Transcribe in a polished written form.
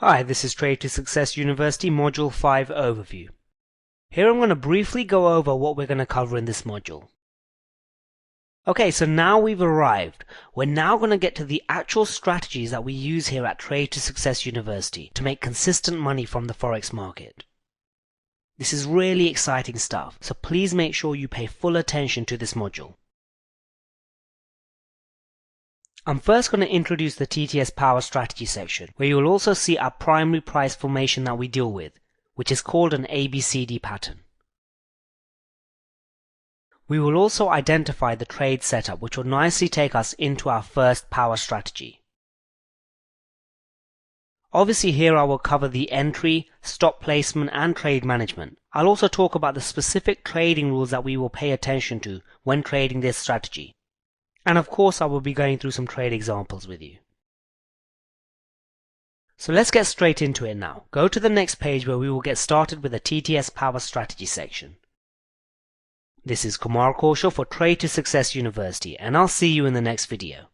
Hi, this is Trade to Success University Module 5 Overview. Here I'm going to briefly go over what we're going to cover in this module. Okay, so now we've arrived. We're now going to get to the actual strategies that we use here at Trade to Success University to make consistent money from the forex market. This is really exciting stuff, so please make sure you pay full attention to this module. I'm first going to introduce the TTS Power Strategy section, where you will also see our primary price formation that we deal with, which is called an ABCD pattern. We will also identify the trade setup, which will nicely take us into our first power strategy. Obviously here I will cover the entry, stop placement and trade management. I'll also talk about the specific trading rules that we will pay attention to when trading this strategy. And of course I will be going through some trade examples with you. So let's get straight into it now. Go to the next page where we will get started with the TTS Power Strategy section. This is Kumar for Trade to Success University, and I'll see you in the next video.